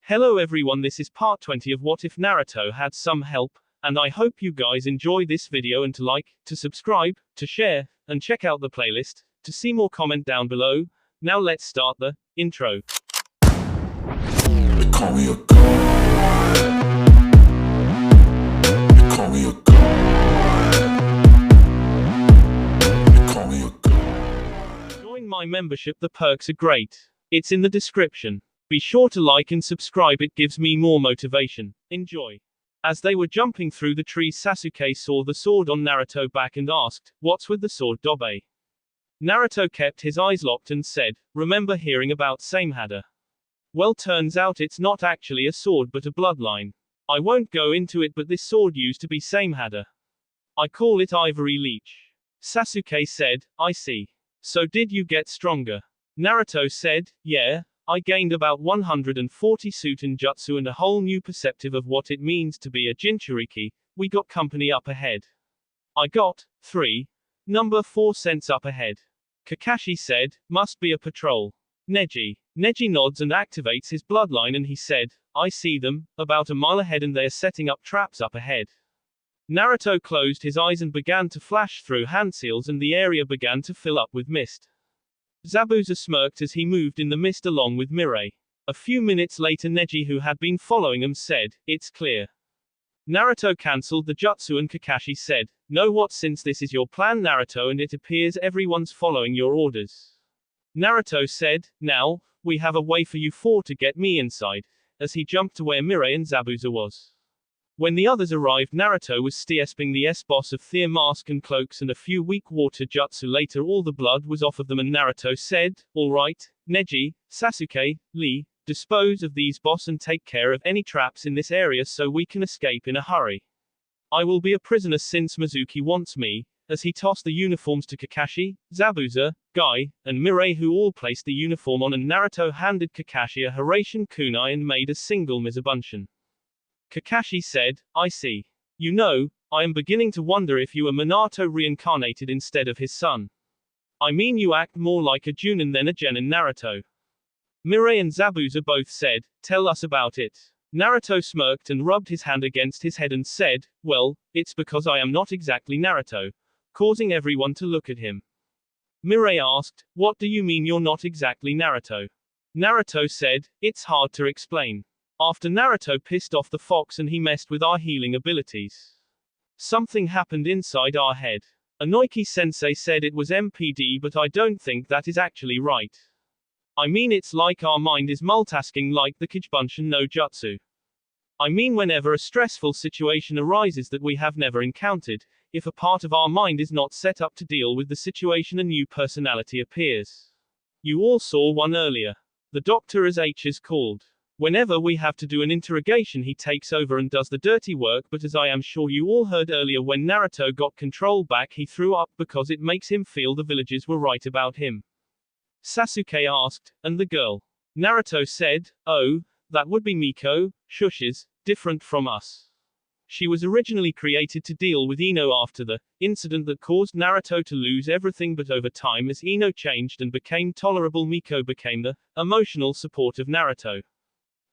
Hello everyone, this is part 20 of What If Naruto Had Some Help, and I hope you guys enjoy this video and to like, to subscribe, to share, and check out the playlist, to see more comment down below. Now let's start the intro. They call me a god. They call me a god. They call me a god. Join my membership, the perks are great. It's in the description. Be sure to like and subscribe, it gives me more motivation. Enjoy. As they were jumping through the trees, Sasuke saw the sword on Naruto's back and asked, "What's with the sword, Dobe?" Naruto kept his eyes locked and said, "Remember hearing about Samehada? Well, turns out it's not actually a sword but a bloodline. I won't go into it, but this sword used to be Samehada. I call it Ivory Leech." Sasuke said, "I see. So did you get stronger?" Naruto said, "Yeah. I gained about 140 Suten Jutsu and a whole new perspective of what it means to be a Jinchuriki. We got company up ahead. I got 4 cents up ahead." Kakashi said, "Must be a patrol." Neji nods and activates his bloodline and he said, "I see them, about a mile ahead and they're setting up traps up ahead." Naruto closed his eyes and began to flash through hand seals and the area began to fill up with mist. Zabuza smirked as he moved in the mist along with Mirai. A few minutes later, Neji, who had been following him, said, "It's clear." Naruto cancelled the jutsu and Kakashi said, "Know what, since this is your plan, Naruto, and it appears everyone's following your orders." Naruto said, "Now, we have a way for you four to get me inside," as he jumped to where Mirai and Zabuza was. When the others arrived, Naruto was stiesping the S-boss of Fear Mask and Cloaks and a few weak water jutsu later. All the blood was off of them and Naruto said, "All right, Neji, Sasuke, Lee, dispose of these boss and take care of any traps in this area so we can escape in a hurry. I will be a prisoner since Mizuki wants me," as he tossed the uniforms to Kakashi, Zabuza, Guy, and Mirai, who all placed the uniform on, and Naruto handed Kakashi a Hiraishin kunai and made a single Mizabuntion. Kakashi said, "I see. You know, I am beginning to wonder if you are Minato reincarnated instead of his son. I mean, you act more like a Junin than a Genin, Naruto." Mirai and Zabuza both said, "Tell us about it." Naruto smirked and rubbed his hand against his head and said, "Well, it's because I am not exactly Naruto," causing everyone to look at him. Mirai asked, "What do you mean you're not exactly Naruto?" Naruto said, "It's hard to explain. After Naruto pissed off the fox and he messed with our healing abilities, something happened inside our head. Inoki-sensei said it was MPD, but I don't think that is actually right. I mean, it's like our mind is multitasking like the Kijibunshin no Jutsu. I mean, whenever a stressful situation arises that we have never encountered, if a part of our mind is not set up to deal with the situation, a new personality appears. You all saw one earlier. The doctor, as H is called. Whenever we have to do an interrogation, he takes over and does the dirty work, but as I am sure you all heard earlier, when Naruto got control back, he threw up because it makes him feel the villagers were right about him." Sasuke asked, "And the girl?" Naruto said, "Oh, that would be Miko, Shushi's, different from us. She was originally created to deal with Ino after the incident that caused Naruto to lose everything, but over time as Ino changed and became tolerable, Miko became the emotional support of Naruto.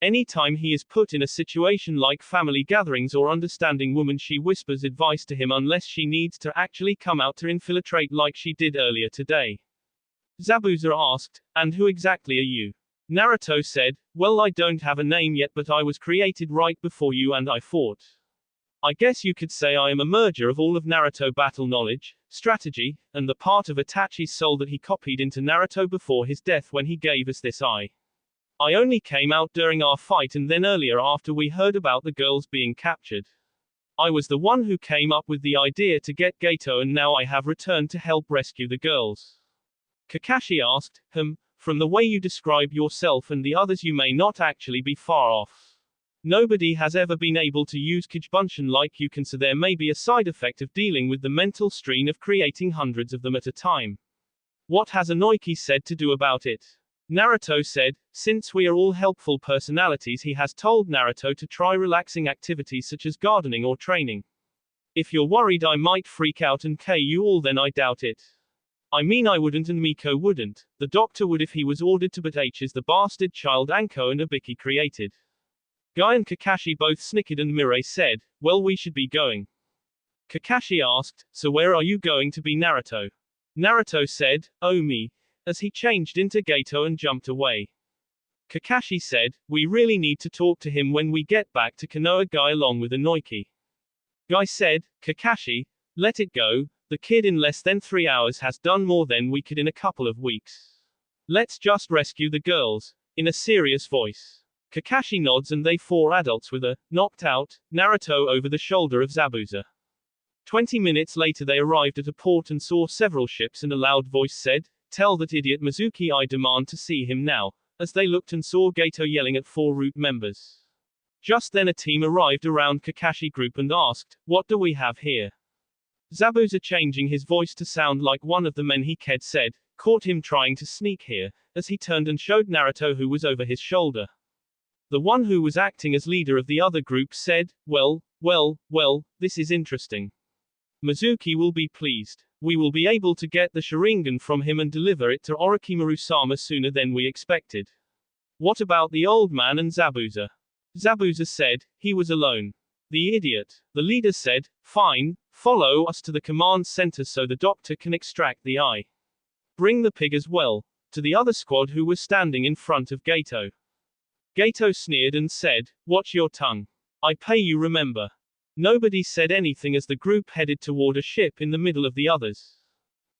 Anytime he is put in a situation like family gatherings or understanding woman, she whispers advice to him unless she needs to actually come out to infiltrate like she did earlier today." Zabuza asked, "And who exactly are you?" Naruto said, "Well, I don't have a name yet, but I was created right before you and I fought. I guess you could say I am a merger of all of Naruto battle knowledge, strategy, and the part of Itachi's soul that he copied into Naruto before his death when he gave us this eye. I only came out during our fight and then earlier after we heard about the girls being captured. I was the one who came up with the idea to get Gateau, and now I have returned to help rescue the girls." Kakashi asked, From the way you describe yourself and the others, you may not actually be far off. Nobody has ever been able to use Kijibunshin like you can, so there may be a side effect of dealing with the mental strain of creating hundreds of them at a time. What has Inoki said to do about it?" Naruto said, "Since we are all helpful personalities, he has told Naruto to try relaxing activities such as gardening or training. If you're worried I might freak out and kill you all, then I doubt it. I mean, I wouldn't and Miko wouldn't. The doctor would if he was ordered to, but H is the bastard child Anko and Abiki created. Guy and Kakashi both snickered and Mirai said, well, we should be going. Kakashi asked, so where are you going to be, Naruto? Naruto said, oh me, as he changed into Gateau and jumped away. Kakashi said, we really need to talk to him when we get back to Konoha, Guy along with Inoki. Guy said, Kakashi, let it go, the kid in less than 3 hours has done more than we could in a couple of weeks. Let's just rescue the girls, in a serious voice. Kakashi nods and they 4 adults with a, knocked out, Naruto over the shoulder of Zabuza. 20 minutes later they arrived at a port and saw several ships and a loud voice said, tell that idiot Mizuki I demand to see him now, as they looked and saw Gateau yelling at 4 root members. Just then a team arrived around Kakashi group and asked, what do we have here? Zabuza, changing his voice to sound like one of the men he ked, said, caught him trying to sneak here, as he turned and showed Naruto who was over his shoulder. The one who was acting as leader of the other group said, well, this is interesting. Mizuki will be pleased. We will be able to get the Sharingan from him and deliver it to Orochimaru-sama sooner than we expected. What about the old man and Zabuza? Zabuza said, he was alone. The idiot. The leader said, fine, follow us to the command center so the doctor can extract the eye. Bring the pig as well. To the other squad who was standing in front of Gateau. Gateau sneered and said, watch your tongue. I pay you, remember. Nobody said anything as the group headed toward a ship in the middle of the others.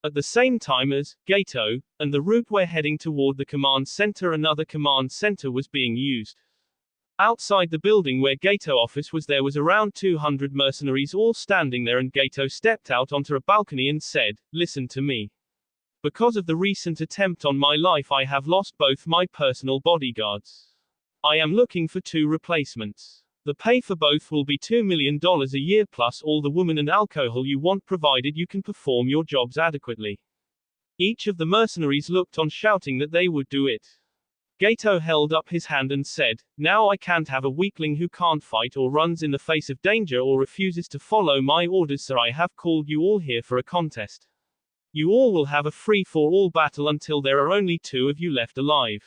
At the same time as Gateau and the route were heading toward the command center, another command center was being used. Outside the building where Gateau office was, there was around 200 mercenaries all standing there, and Gateau stepped out onto a balcony and said, listen to me. Because of the recent attempt on my life, I have lost both my personal bodyguards. I am looking for 2 replacements. The pay for both will be $2 million a year plus all the women and alcohol you want, provided you can perform your jobs adequately. Each of the mercenaries looked on, shouting that they would do it. Gateau held up his hand and said, now I can't have a weakling who can't fight or runs in the face of danger or refuses to follow my orders, so I have called you all here for a contest. You all will have a free-for-all battle until there are only 2 of you left alive.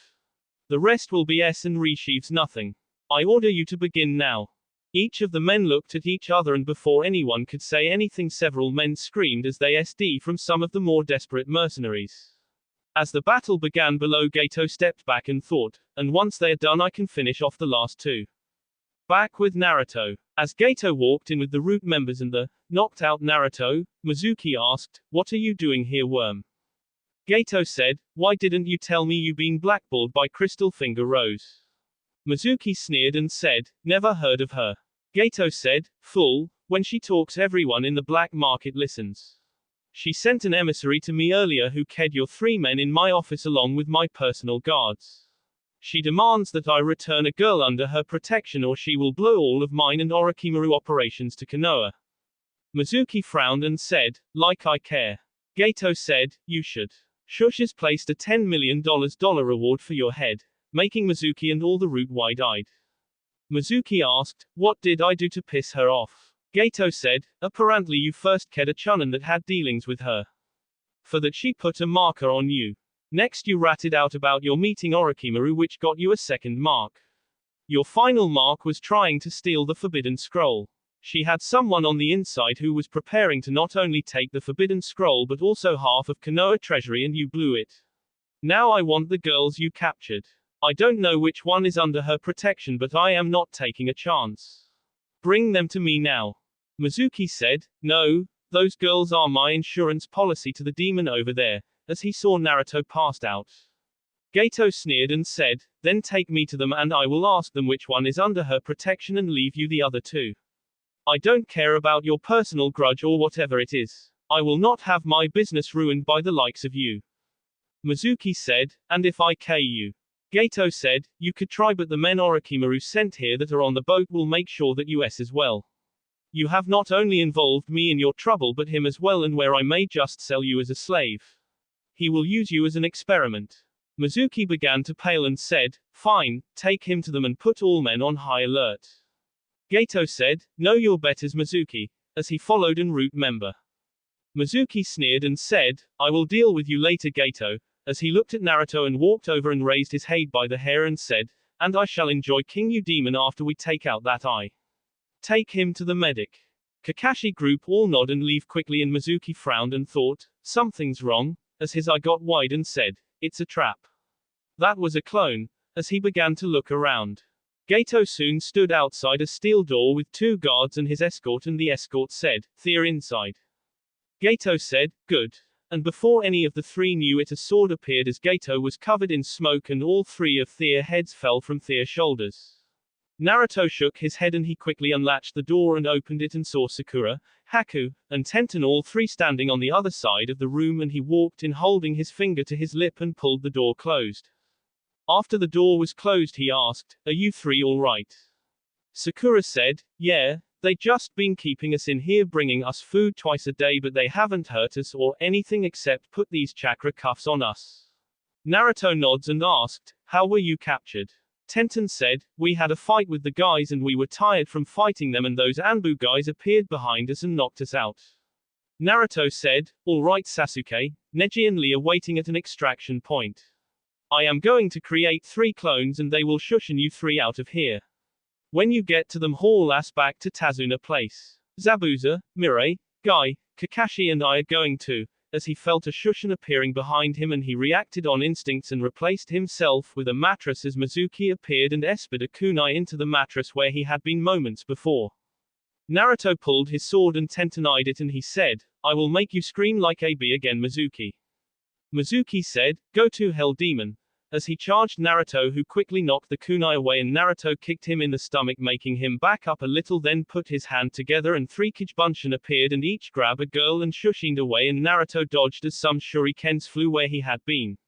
The rest will be S and resheaves nothing. I order you to begin now. Each of the men looked at each other, and before anyone could say anything, several men screamed as they SD from some of the more desperate mercenaries. As the battle began below, Gateau stepped back and thought, and once they are done I can finish off the last 2. Back with Naruto. As Gateau walked in with the root members and the knocked out Naruto, Mizuki asked, what are you doing here, worm? Gateau said, why didn't you tell me you been blackballed by Crystal Finger Rose? Mizuki sneered and said, never heard of her. Gateau said, fool, when she talks everyone in the black market listens. She sent an emissary to me earlier who ked your 3 men in my office along with my personal guards. She demands that I return a girl under her protection or she will blow all of mine and Orochimaru operations to Konoha. Mizuki frowned and said, like I care. Gateau said, you should. Shush has placed a $10 million reward for your head, making Mizuki and all the root wide-eyed. Mizuki asked, what did I do to piss her off? Gateau said, apparently you first ked a chunin that had dealings with her. For that she put a marker on you. Next you ratted out about your meeting Orochimaru, which got you a 2nd mark. Your final mark was trying to steal the Forbidden Scroll. She had someone on the inside who was preparing to not only take the Forbidden Scroll but also half of Konoha treasury, and you blew it. Now I want the girls you captured. I don't know which one is under her protection, but I am not taking a chance. Bring them to me now. Mizuki said, no, those girls are my insurance policy to the demon over there, as he saw Naruto passed out. Gateau sneered and said, then take me to them and I will ask them which one is under her protection and leave you the other 2. I don't care about your personal grudge or whatever it is. I will not have my business ruined by the likes of you. Mizuki said, and if I K you? Gateau said, you could try, but the men Orochimaru sent here that are on the boat will make sure that you S as well. You have not only involved me in your trouble but him as well, and where I may just sell you as a slave. He will use you as an experiment. Mizuki began to pale and said, fine, take him to them and put all men on high alert. Gateau said, know your betters, Mizuki, as he followed en route member. Mizuki sneered and said, I will deal with you later, Gateau, as he looked at Naruto and walked over and raised his head by the hair and said, and I shall enjoy King Yu Demon after we take out that eye. Take him to the medic. Kakashi group all nod and leave quickly, and Mizuki frowned and thought, something's wrong, as his eye got wide and said, it's a trap. That was a clone, as he began to look around. Gateau soon stood outside a steel door with 2 guards and his escort, and the escort said, Thea inside. Gateau said, good. And before any of the 3 knew it, a sword appeared as Gateau was covered in smoke and all 3 of Thea's heads fell from Thea's shoulders. Naruto shook his head and he quickly unlatched the door and opened it and saw Sakura, Haku, and Tenten all 3 standing on the other side of the room, and he walked in holding his finger to his lip and pulled the door closed. After the door was closed he asked, are you 3 all right? Sakura said, yeah, they just been keeping us in here bringing us food twice a day, but they haven't hurt us or anything except put these chakra cuffs on us. Naruto nods and asked, how were you captured? Tenten said, we had a fight with the guys and we were tired from fighting them, and those Anbu guys appeared behind us and knocked us out. Naruto said, all right Sasuke, Neji and Lee are waiting at an extraction point. I am going to create 3 clones and they will shushin you 3 out of here. When you get to them, haul us back to Tazuna Place. Zabuza, Mirai, Guy, Kakashi and I are going to, as he felt a shushin appearing behind him and he reacted on instincts and replaced himself with a mattress as Mizuki appeared and espied a kunai into the mattress where he had been moments before. Naruto pulled his sword and Tenten eyed it and he said, I will make you scream like AB again Mizuki. Mizuki said, go to hell demon. As he charged Naruto, who quickly knocked the kunai away, and Naruto kicked him in the stomach making him back up a little, then put his hand together and 3 Kijibunshin appeared and each grabbed a girl and shushined away, and Naruto dodged as some shurikens flew where he had been.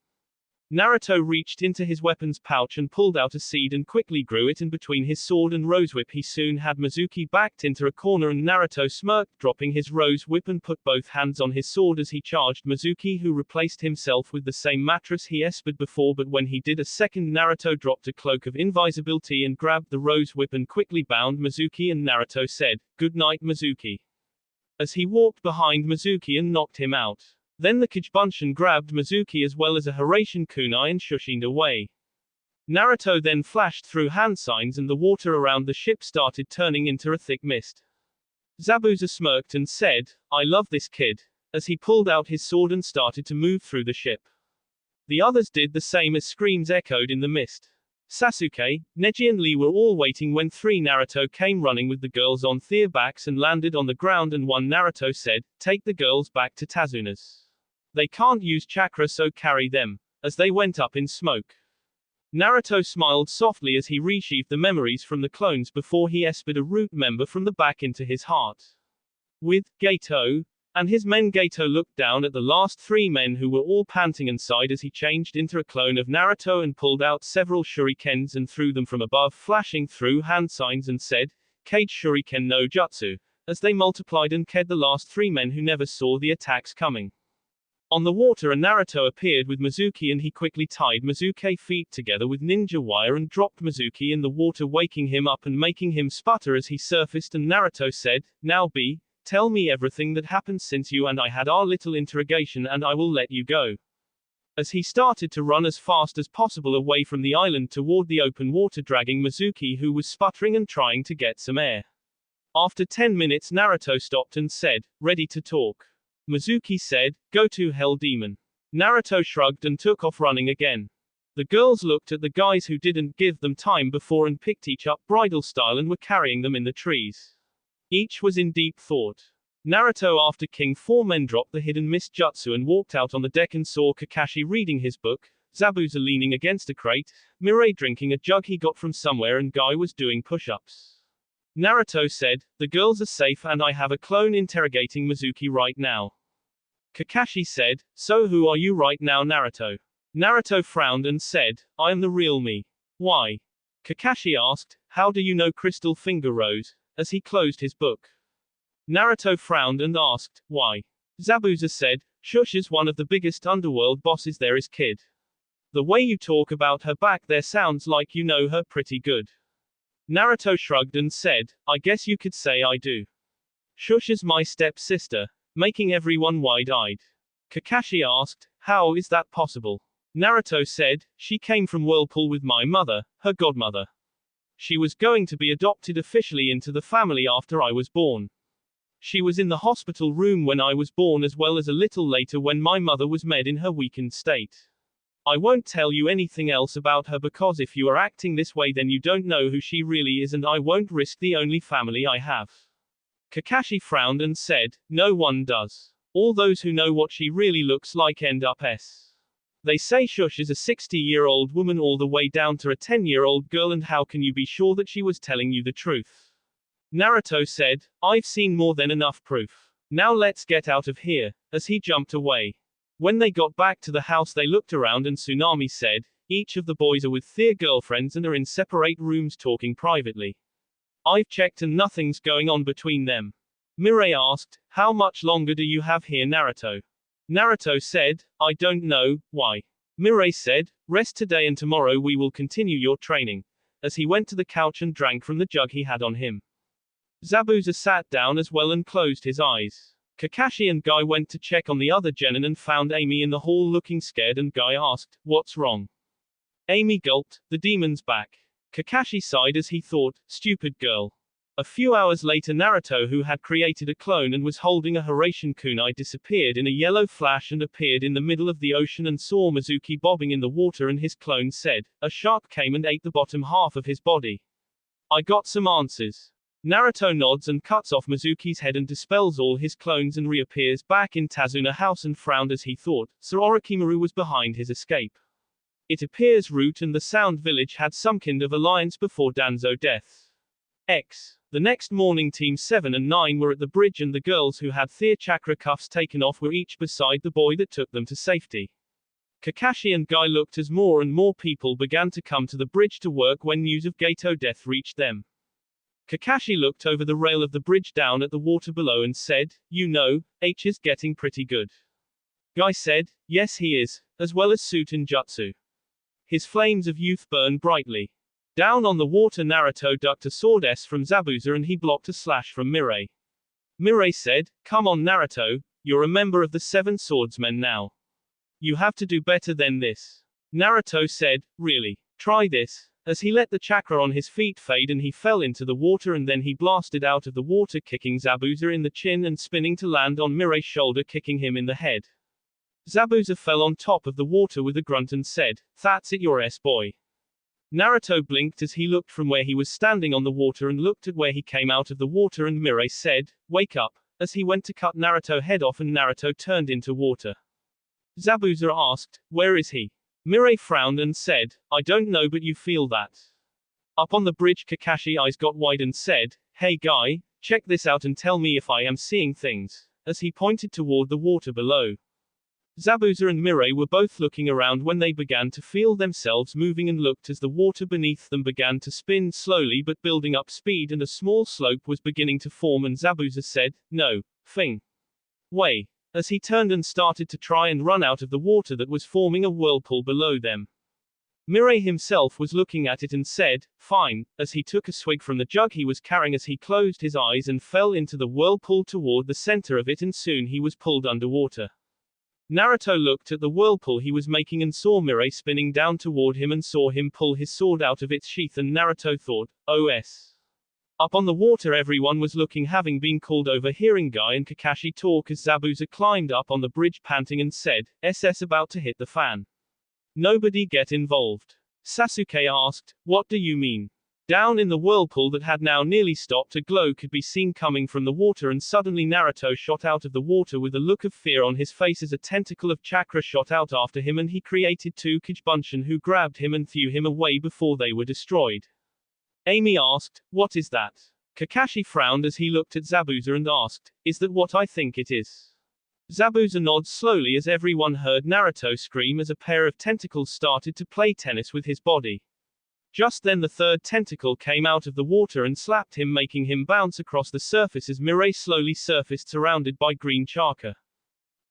Naruto reached into his weapons pouch and pulled out a seed and quickly grew it, and between his sword and rose whip he soon had Mizuki backed into a corner, and Naruto smirked, dropping his rose whip and put both hands on his sword as he charged Mizuki, who replaced himself with the same mattress he espied before, but when he did a second Naruto dropped a cloak of invisibility and grabbed the rose whip and quickly bound Mizuki, and Naruto said, good night Mizuki, as he walked behind Mizuki and knocked him out. Then the Kijibunshin grabbed Mizuki as well as a Hiraishin kunai and shushined away. Naruto then flashed through hand signs and the water around the ship started turning into a thick mist. Zabuza smirked and said, I love this kid, as he pulled out his sword and started to move through the ship. The others did the same as screams echoed in the mist. Sasuke, Neji and Lee were all waiting when 3 Naruto came running with the girls on their backs and landed on the ground, and 1 Naruto said, take the girls back to Tazuna's. They can't use chakra, so carry them, as they went up in smoke. Naruto smiled softly as he resheathed the memories from the clones before he espied a root member from the back into his heart. With Gateau and his men, Gateau looked down at the last 3 men who were all panting inside as he changed into a clone of Naruto and pulled out several shurikens and threw them from above, flashing through hand signs, and said, Kage Shuriken no Jutsu, as they multiplied and killed the last 3 men who never saw the attacks coming. On the water, a Naruto appeared with Mizuki and he quickly tied Mizuki's feet together with ninja wire and dropped Mizuki in the water, waking him up and making him sputter as he surfaced, and Naruto said, now B, tell me everything that happened since you and I had our little interrogation and I will let you go. As he started to run as fast as possible away from the island toward the open water, dragging Mizuki, who was sputtering and trying to get some air. After 10 minutes Naruto stopped and said, ready to talk. Mizuki said, go to hell demon. Naruto shrugged and took off running again. The girls looked at the guys who didn't give them time before and picked each up bridal style and were carrying them in the trees. Each was in deep thought. Naruto, after King 4 men, dropped the hidden mist jutsu and walked out on the deck and saw Kakashi reading his book, Zabuza leaning against a crate, Mirai drinking a jug he got from somewhere, and Guy was doing push-ups. Naruto said, the girls are safe and I have a clone interrogating Mizuki right now. Kakashi said, so who are you right now Naruto? Naruto frowned and said, I am the real me. Why? Kakashi asked, how do you know Crystal Finger Rose, as he closed his book. Naruto frowned and asked, why? Zabuza said, Shush is one of the biggest underworld bosses there is, kid. The way you talk about her back there sounds like you know her pretty good. Naruto shrugged and said, I guess you could say I do. Shush is my step-sister, making everyone wide-eyed. Kakashi asked, how is that possible? Naruto said, she came from Whirlpool with my mother, her godmother. She was going to be adopted officially into the family after I was born. She was in the hospital room when I was born as well as a little later when my mother was med in her weakened state. I won't tell you anything else about her because if you are acting this way then you don't know who she really is and I won't risk the only family I have. Kakashi frowned and said, no one does. All those who know what she really looks like end up s. They say Shush is a 60-year-old woman all the way down to a 10-year-old girl and how can you be sure that she was telling you the truth? Naruto said, I've seen more than enough proof. Now let's get out of here, as he jumped away. When they got back to the house they looked around and Tsunami said, each of the boys are with their girlfriends and are in separate rooms talking privately. I've checked and nothing's going on between them. Mirai asked, how much longer do you have here Naruto? Naruto said, I don't know, why? Mirai said, rest today and tomorrow we will continue your training. As he went to the couch and drank from the jug he had on him. Zabuza sat down as well and closed his eyes. Kakashi and Guy went to check on the other genin and found Amy in the hall looking scared and Guy asked, what's wrong? Amy gulped, the demon's back. Kakashi sighed as he thought, stupid girl. A few hours later Naruto who had created a clone and was holding a Hiraishin kunai disappeared in a yellow flash and appeared in the middle of the ocean and saw Mizuki bobbing in the water and his clone said, a shark came and ate the bottom half of his body. I got some answers. Naruto nods and cuts off Mizuki's head and dispels all his clones and reappears back in Tazuna house and frowned as he thought, so Orochimaru was behind his escape. It appears Root and the Sound Village had some kind of alliance before Danzo death. The next morning Team 7 and 9 were at the bridge and the girls who had their chakra cuffs taken off were each beside the boy that took them to safety. Kakashi and Guy looked as more and more people began to come to the bridge to work when news of Gateau death reached them. Kakashi looked over the rail of the bridge down at the water below and said, you know, H is getting pretty good. Guy said, yes he is, as well as Suit and Jutsu. His flames of youth burn brightly. Down on the water Naruto ducked a sword S from Zabuza and he blocked a slash from Mirai. Mirai said, come on Naruto, you're a member of the 7 swordsmen now. You have to do better than this. Naruto said, really? Try this. As he let the chakra on his feet fade and he fell into the water and then he blasted out of the water kicking Zabuza in the chin and spinning to land on Mirai's shoulder kicking him in the head. Zabuza fell on top of the water with a grunt and said, that's it your boy. Naruto blinked as he looked from where he was standing on the water and looked at where he came out of the water and Mirai said, wake up, as he went to cut Naruto's head off and Naruto turned into water. Zabuza asked, where is he? Mirai frowned and said, I don't know but you feel that. Up on the bridge Kakashi's eyes got wide and said, hey Guy, check this out and tell me if I am seeing things, as he pointed toward the water below. Zabuza and Mirai were both looking around when they began to feel themselves moving and looked as the water beneath them began to spin slowly but building up speed and a small slope was beginning to form and Zabuza said, no, thing. Way. As he turned and started to try and run out of the water that was forming a whirlpool below them. Mirai himself was looking at it and said, fine, as he took a swig from the jug he was carrying as he closed his eyes and fell into the whirlpool toward the center of it and soon he was pulled underwater. Naruto looked at the whirlpool he was making and saw Mirai spinning down toward him and saw him pull his sword out of its sheath and Naruto thought, OS. Up on the water everyone was looking having been called over hearing Guy and Kakashi talk as Zabuza climbed up on the bridge panting and said, SS about to hit the fan. Nobody get involved. Sasuke asked, what do you mean? Down in the whirlpool that had now nearly stopped a glow could be seen coming from the water and suddenly Naruto shot out of the water with a look of fear on his face as a tentacle of chakra shot out after him and he created 2 Kijibunshin who grabbed him and threw him away before they were destroyed. Amy asked, what is that? Kakashi frowned as he looked at Zabuza and asked, is that what I think it is? Zabuza nods slowly as everyone heard Naruto scream as a pair of tentacles started to play tennis with his body. Just then the 3rd tentacle came out of the water and slapped him making him bounce across the surface as Mirai slowly surfaced surrounded by green chakra.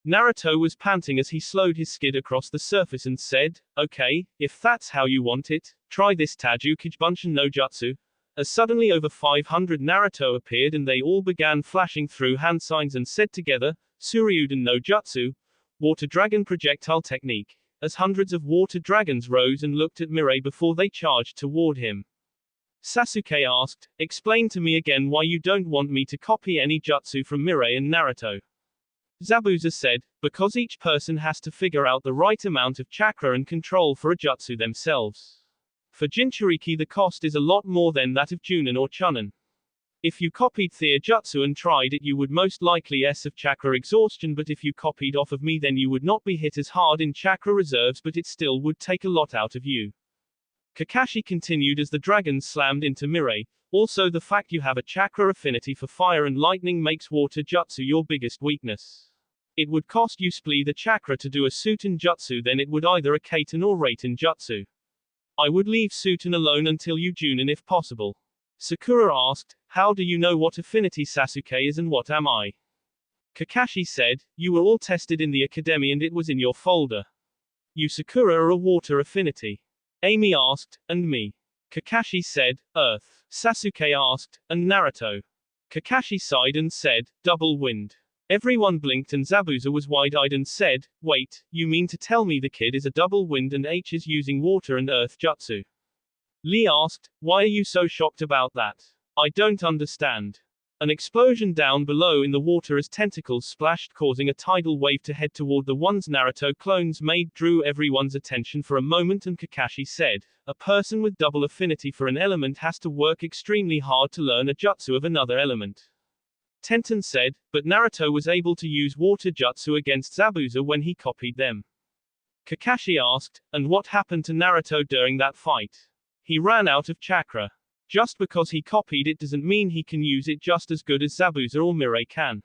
Naruto was panting as he slowed his skid across the surface and said, okay, if that's how you want it, try this Taju Kijibunshin no Jutsu. As suddenly over 500 Naruto appeared and they all began flashing through hand signs and said together, Suryuden no Jutsu, Water Dragon Projectile Technique. as hundreds of water dragons rose and looked at Mirai before they charged toward him. Sasuke asked, "Explain to me again why you don't want me to copy any jutsu from Mirai and Naruto." Zabuza said, "Because each person has to figure out the right amount of chakra and control for a jutsu themselves. For Jinchuriki the cost is a lot more than that of Junin or Chunin. If you copied their jutsu and tried it you would most likely have chakra exhaustion, but if you copied off of me then you would not be hit as hard in chakra reserves, but it still would take a lot out of you." Kakashi continued as the dragons slammed into Mirai. "Also the fact you have a chakra affinity for fire and lightning makes water jutsu your biggest weakness. It would cost you splee the chakra to do a Suiten jutsu, then it would either a Kaiten or Raiten jutsu. I would leave Suiten alone until you Junin if possible." Sakura asked, "How do you know what affinity Sasuke is and what am I?" Kakashi said, "You were all tested in the academy and it was in your folder. You Sakura are a water affinity." Amy asked, "And me?" Kakashi said, "Earth." Sasuke asked, "And Naruto?" Kakashi sighed and said, "Double wind." Everyone blinked and Zabuza was wide-eyed and said, "Wait, you mean to tell me the kid is a double wind and H is using water and earth jutsu?" Lee asked, "Why are you so shocked about that? I don't understand." An explosion down below in the water as tentacles splashed, causing a tidal wave to head toward the ones Naruto clones made, drew everyone's attention for a moment, and Kakashi said, "A person with double affinity for an element has to work extremely hard to learn a jutsu of another element." Tenten said, "But Naruto was able to use water jutsu against Zabuza when he copied them." Kakashi asked, "And what happened to Naruto during that fight?" "He ran out of chakra. Just because he copied it doesn't mean he can use it just as good as Zabuza or Mirai can.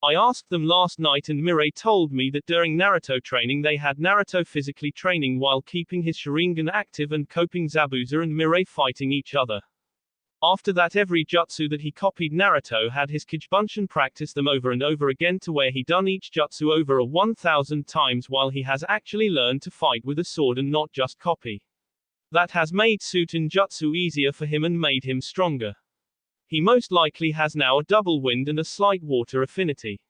I asked them last night and Mirai told me that during Naruto training they had Naruto physically training while keeping his Sharingan active and coping Zabuza and Mirai fighting each other. After that every jutsu that he copied Naruto had his Kijibunshin practice them over and over again to where he done each jutsu over a 1000 times while he has actually learned to fight with a sword and not just copy. That has made Suiten jutsu easier for him and made him stronger. He most likely has now a double wind and a slight water affinity."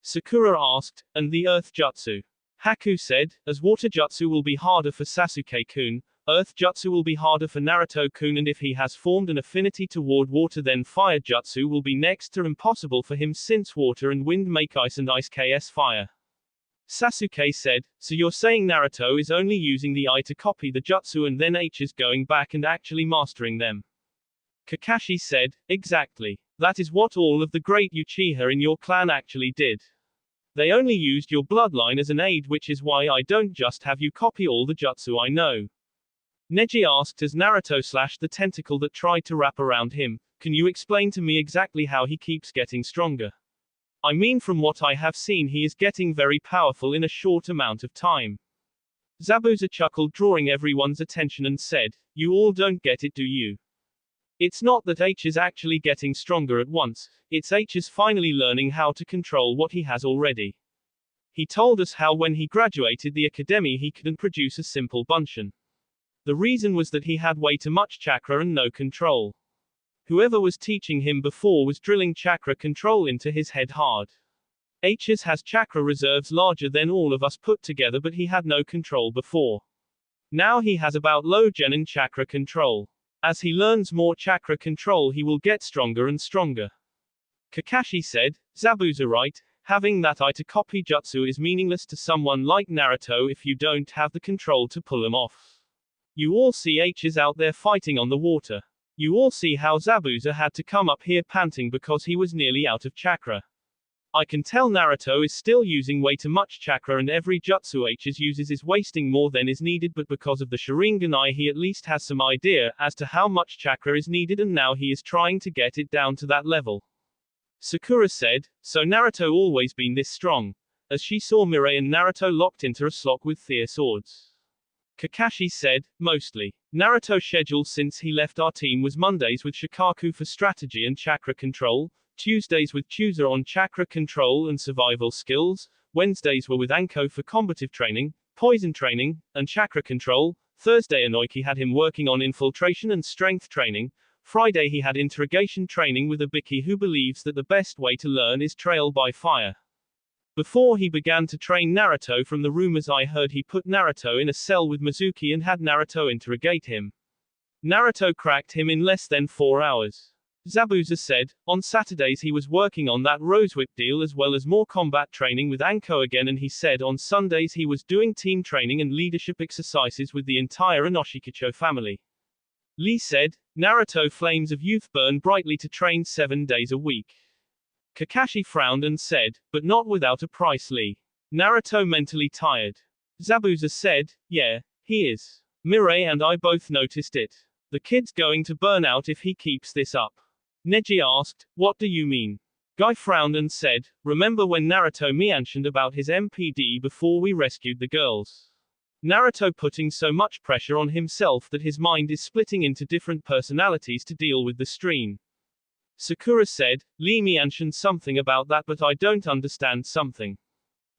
Sakura asked, "And the earth jutsu?" Haku said, "As water jutsu will be harder for Sasuke-kun, earth jutsu will be harder for Naruto-kun, and if he has formed an affinity toward water then fire jutsu will be next to impossible for him since water and wind make ice and ice ks fire." Sasuke said, "So you're saying Naruto is only using the I to copy the jutsu and then H is going back and actually mastering them?" Kakashi said, "Exactly. That is what all of the great Uchiha in your clan actually did. They only used your bloodline as an aid, which is why I don't just have you copy all the jutsu I know." Neji asked as Naruto slashed the tentacle that tried to wrap around him, "Can you explain to me exactly how he keeps getting stronger? I mean, from what I have seen he is getting very powerful in a short amount of time." Zabuza chuckled, drawing everyone's attention, and said, "You all don't get it, do you? It's not that H is actually getting stronger at once, it's H is finally learning how to control what he has already. He told us how when he graduated the academy he couldn't produce a simple bunshin. The reason was that he had way too much chakra and no control. Whoever was teaching him before was drilling chakra control into his head hard. H's has chakra reserves larger than all of us put together, but he had no control before. Now he has about low genin chakra control. As he learns more chakra control he will get stronger and stronger." Kakashi said, "Zabuza right, having that I to copy jutsu is meaningless to someone like Naruto if you don't have the control to pull them off. You all see H's out there fighting on the water. You all see how Zabuza had to come up here panting because he was nearly out of chakra. I can tell Naruto is still using way too much chakra and every jutsu H's uses is wasting more than is needed, but because of the Sharingan eye he at least has some idea as to how much chakra is needed and now he is trying to get it down to that level." Sakura said, "So Naruto always been this strong?" As she saw Mirai and Naruto locked into a lock with their swords. Kakashi said, "Mostly. Naruto's schedule since he left our team was Mondays with Shikaku for strategy and chakra control, Tuesdays with Chusa on chakra control and survival skills, Wednesdays were with Anko for combative training, poison training, and chakra control, Thursday Inoki had him working on infiltration and strength training, Friday he had interrogation training with Ibiki who believes that the best way to learn is trial by fire. Before he began to train Naruto, from the rumors I heard, he put Naruto in a cell with Mizuki and had Naruto interrogate him. Naruto cracked him in less than 4 hours. Zabuza said, on Saturdays he was working on that rosewhip deal as well as more combat training with Anko again, and he said on Sundays he was doing team training and leadership exercises with the entire Inoshikacho family. Lee said, Naruto flames of youth burn brightly to train 7 days a week. Kakashi frowned and said, but not without a price, Lee. Naruto mentally tired. Zabuza said, yeah, he is. Mirai and I both noticed it. The kid's going to burn out if he keeps this up. Neji asked, what do you mean? Guy frowned and said, remember when Naruto mentioned about his MPD before we rescued the girls? Naruto putting so much pressure on himself that his mind is splitting into different personalities to deal with the strain. Sakura said, Lee mentioned something about that, but I don't understand something.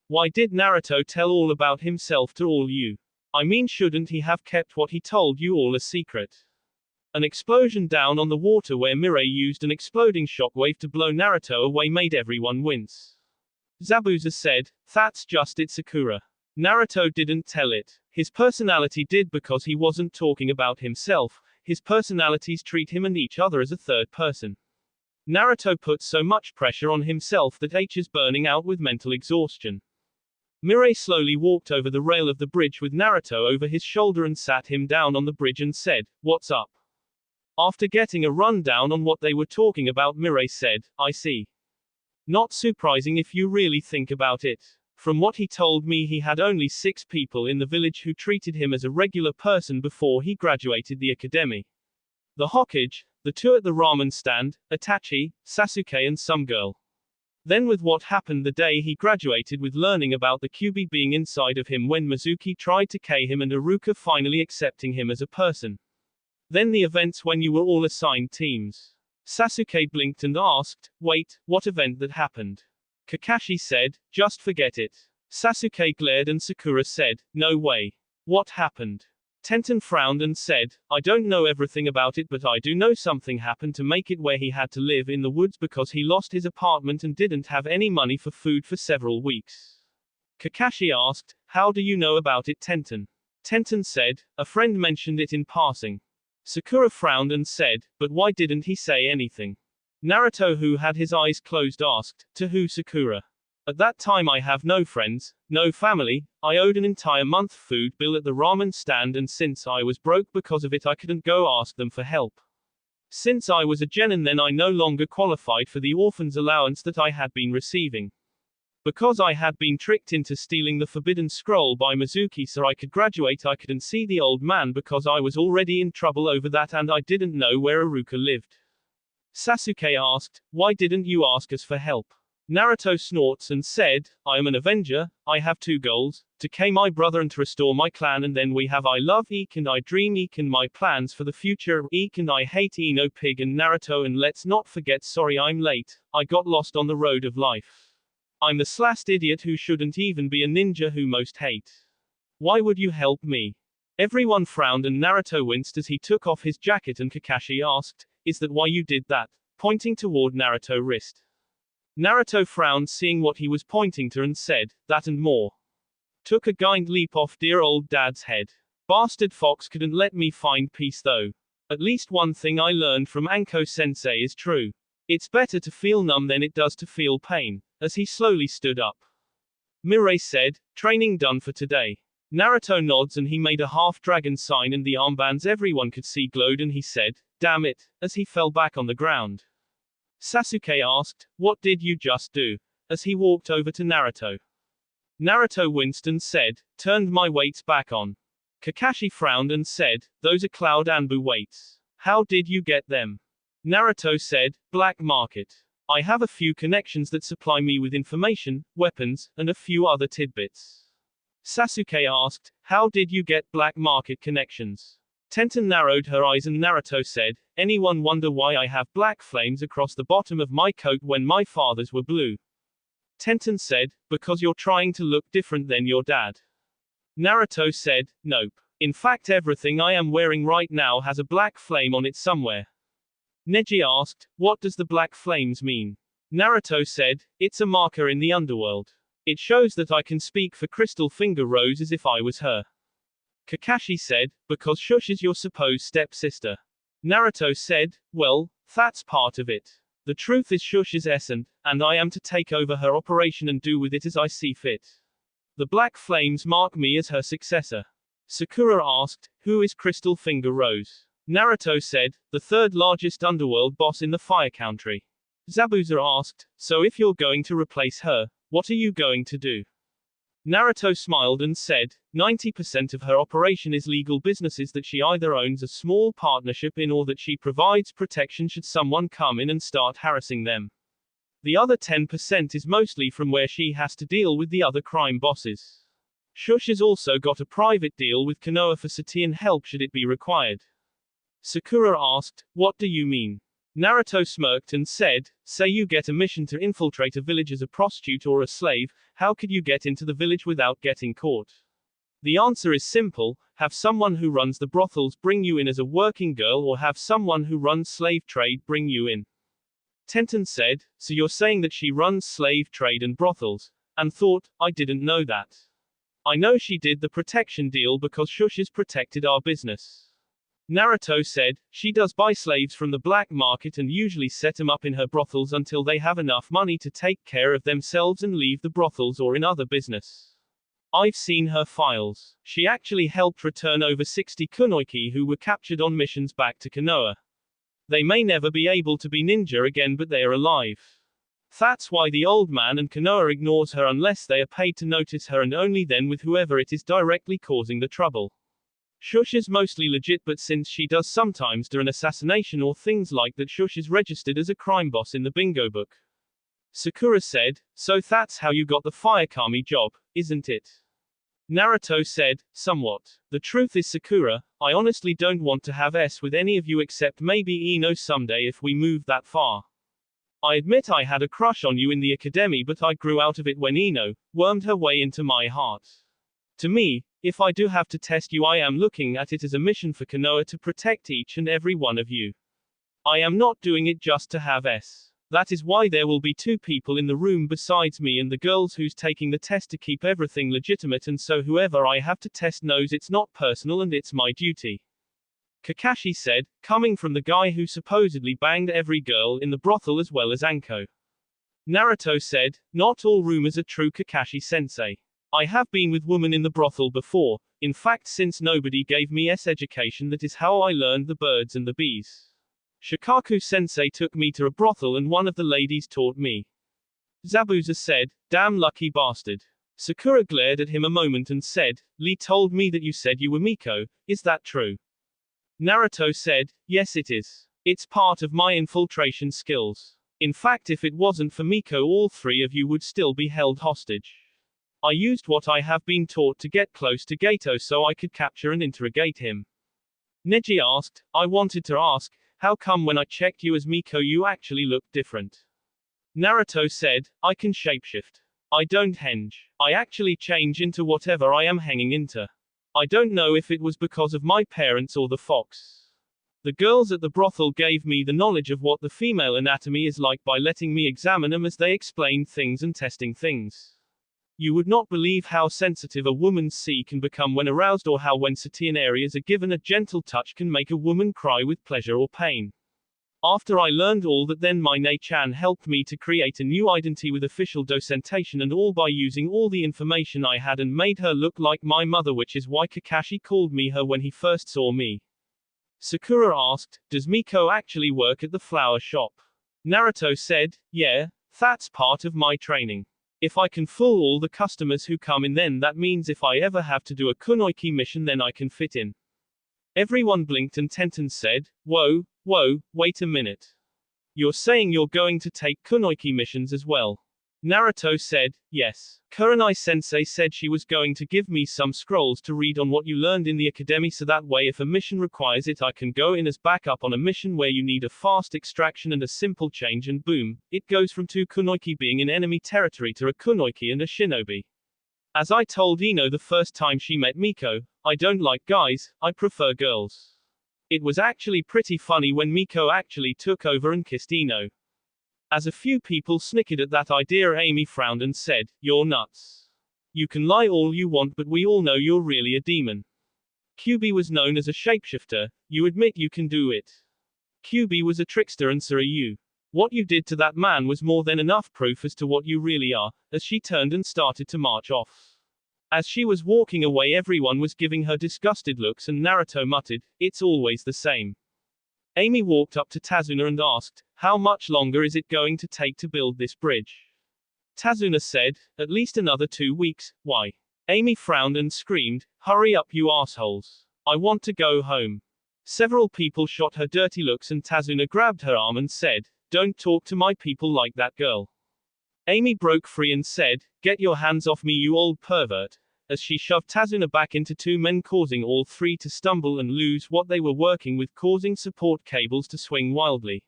Why did Naruto tell all about himself to all you? I mean, shouldn't he have kept what he told you all a secret? An explosion down on the water where Mirai used an exploding shockwave to blow Naruto away made everyone wince. Zabuza said, that's just it, Sakura. Naruto didn't tell it. His personality did, because he wasn't talking about himself. His personalities treat him and each other as a third person. Naruto put so much pressure on himself that H is burning out with mental exhaustion. Mirai slowly walked over the rail of the bridge with Naruto over his shoulder and sat him down on the bridge and said, what's up? After getting a rundown on what they were talking about, Mirai said, I see. Not surprising if you really think about it. From what he told me, he had only 6 people in the village who treated him as a regular person before he graduated the academy. The Hokage, the 2 at the ramen stand, Itachi, Sasuke and some girl. Then with what happened the day he graduated, with learning about the QB being inside of him when Mizuki tried to K him and Iruka finally accepting him as a person. Then the events when you were all assigned teams. Sasuke blinked and asked, wait, what event that happened? Kakashi said, just forget it. Sasuke glared and Sakura said, no way. What happened? Tenten frowned and said, I don't know everything about it, but I do know something happened to make it where he had to live in the woods because he lost his apartment and didn't have any money for food for several weeks. Kakashi asked, how do you know about it, Tenten? Tenten said, a friend mentioned it in passing. Sakura frowned and said, but why didn't he say anything? Naruto, who had his eyes closed, asked, to who, Sakura? At that time I have no friends, no family, I owed an entire month food bill at the ramen stand, and since I was broke because of it I couldn't go ask them for help. Since I was a genin, then I no longer qualified for the orphan's allowance that I had been receiving. Because I had been tricked into stealing the forbidden scroll by Mizuki so I could graduate, I couldn't see the old man because I was already in trouble over that and I didn't know where Iruka lived. Sasuke asked, why didn't you ask us for help? Naruto snorts and said, I am an avenger, I have 2 goals, to K my brother and to restore my clan, and then we have I love Eek and I dream Eek and my plans for the future Eek and I hate Ino Pig and Naruto, and let's not forget sorry I'm late, I got lost on the road of life. I'm the last idiot who shouldn't even be a ninja who most hate. Why would you help me? Everyone frowned and Naruto winced as he took off his jacket and Kakashi asked, is that why you did that? Pointing toward Naruto's wrist. Naruto frowned seeing what he was pointing to and said, that and more. Took a giant leap off dear old dad's head. Bastard fox couldn't let me find peace though. At least one thing I learned from Anko sensei is true. It's better to feel numb than it does to feel pain. As he slowly stood up. Mirai said, training done for today. Naruto nods and he made a half-dragon sign and the armbands everyone could see glowed and he said, damn it, as he fell back on the ground. Sasuke asked, what did you just do? As he walked over to Naruto. Naruto winced and said, turned my weights back on. Kakashi frowned and said, those are Cloud Anbu weights. How did you get them? Naruto said, black market. I have a few connections that supply me with information, weapons, and a few other tidbits. Sasuke asked, how did you get black market connections? Tenten narrowed her eyes and Naruto said, anyone wonder why I have black flames across the bottom of my coat when my father's were blue? Tenten said, because you're trying to look different than your dad. Naruto said, nope. In fact everything I am wearing right now has a black flame on it somewhere. Neji asked, what does the black flames mean? Naruto said, it's a marker in the underworld. It shows that I can speak for Crystal Finger Rose as if I was her. Kakashi said, because Shush is your supposed stepsister. Naruto said, well, that's part of it. The truth is Shush is essence, and I am to take over her operation and do with it as I see fit. The Black Flames mark me as her successor. Sakura asked, who is Crystal Finger Rose? Naruto said, the third largest underworld boss in the Fire Country. Zabuza asked, so if you're going to replace her, what are you going to do? Naruto smiled and said, 90% of her operation is legal businesses that she either owns a small partnership in or that she provides protection should someone come in and start harassing them. The other 10% is mostly from where she has to deal with the other crime bosses. Shush has also got a private deal with Konoha for Satian help should it be required. Sakura asked, what do you mean? Naruto smirked and said, say you get a mission to infiltrate a village as a prostitute or a slave, how could you get into the village without getting caught? The answer is simple, have someone who runs the brothels bring you in as a working girl or have someone who runs slave trade bring you in. Tenten said, so you're saying that she runs slave trade and brothels, and thought, I didn't know that. I know she did the protection deal because Shush has protected our business. Naruto said, she does buy slaves from the black market and usually set them up in her brothels until they have enough money to take care of themselves and leave the brothels or in other business. I've seen her files. She actually helped return over 60 kunoichi who were captured on missions back to Konoha. They may never be able to be ninja again but they are alive. That's why the old man and Konoha ignores her unless they are paid to notice her and only then with whoever it is directly causing the trouble. Shush is mostly legit but since she does sometimes do an assassination or things like that Shush is registered as a crime boss in the bingo book. Sakura said, so that's how you got the Fire Kami job, isn't it? Naruto said, somewhat. The truth is Sakura, I honestly don't want to have S with any of you except maybe Ino someday if we move that far. I admit I had a crush on you in the academy but I grew out of it when Ino wormed her way into my heart. To me, if I do have to test you I am looking at it as a mission for Konoha to protect each and every one of you. I am not doing it just to have S. That is why there will be 2 people in the room besides me and the girls who's taking the test to keep everything legitimate and so whoever I have to test knows it's not personal and it's my duty. Kakashi said, coming from the guy who supposedly banged every girl in the brothel as well as Anko. Naruto said, not all rumors are true Kakashi-sensei. I have been with women in the brothel before, in fact since nobody gave me S education that is how I learned the birds and the bees. Shikaku-sensei took me to a brothel and one of the ladies taught me. Zabuza said, damn lucky bastard. Sakura glared at him a moment and said, Lee told me that you said you were Miko, is that true? Naruto said, yes it is. It's part of my infiltration skills. In fact if it wasn't for Miko all 3 of you would still be held hostage. I used what I have been taught to get close to Gateau so I could capture and interrogate him. Neji asked, I wanted to ask, how come when I checked you as Miko you actually looked different? Naruto said, I can shapeshift. I don't henge. I actually change into whatever I am hanging into. I don't know if it was because of my parents or the fox. The girls at the brothel gave me the knowledge of what the female anatomy is like by letting me examine them as they explained things and testing things. You would not believe how sensitive a woman's C can become when aroused or how when Satian areas are given a gentle touch can make a woman cry with pleasure or pain. After I learned all that then my Ne-chan helped me to create a new identity with official docentation and all by using all the information I had and made her look like my mother which is why Kakashi called me her when he first saw me. Sakura asked, does Miko actually work at the flower shop? Naruto said, yeah, that's part of my training. If I can fool all the customers who come in then that means if I ever have to do a kunoichi mission then I can fit in. Everyone blinked and Tenten said, whoa, wait a minute. You're saying you're going to take kunoichi missions as well? Naruto said, yes. Kurenai-sensei said she was going to give me some scrolls to read on what you learned in the academy so that way if a mission requires it I can go in as backup on a mission where you need a fast extraction and a simple change and boom, it goes from 2 kunoichi being in enemy territory to a kunoichi and a shinobi. As I told Ino the first time she met Miko, I don't like guys, I prefer girls. It was actually pretty funny when Miko actually took over and kissed Ino. As a few people snickered at that idea, Amy frowned and said, "You're nuts. You can lie all you want, but we all know you're really a demon. QB was known as a shapeshifter, you admit you can do it. QB was a trickster and so are you. What you did to that man was more than enough proof as to what you really are," as she turned and started to march off. As she was walking away, everyone was giving her disgusted looks and Naruto muttered, "It's always the same." Amy walked up to Tazuna and asked, "How much longer is it going to take to build this bridge?" Tazuna said, "At least another 2 weeks, why?" Amy frowned and screamed, "Hurry up you assholes. I want to go home." Several people shot her dirty looks and Tazuna grabbed her arm and said, "Don't talk to my people like that, girl." Amy broke free and said, "Get your hands off me you old pervert," as she shoved Tazuna back into 2 men, causing all 3 to stumble and lose what they were working with, causing support cables to swing wildly.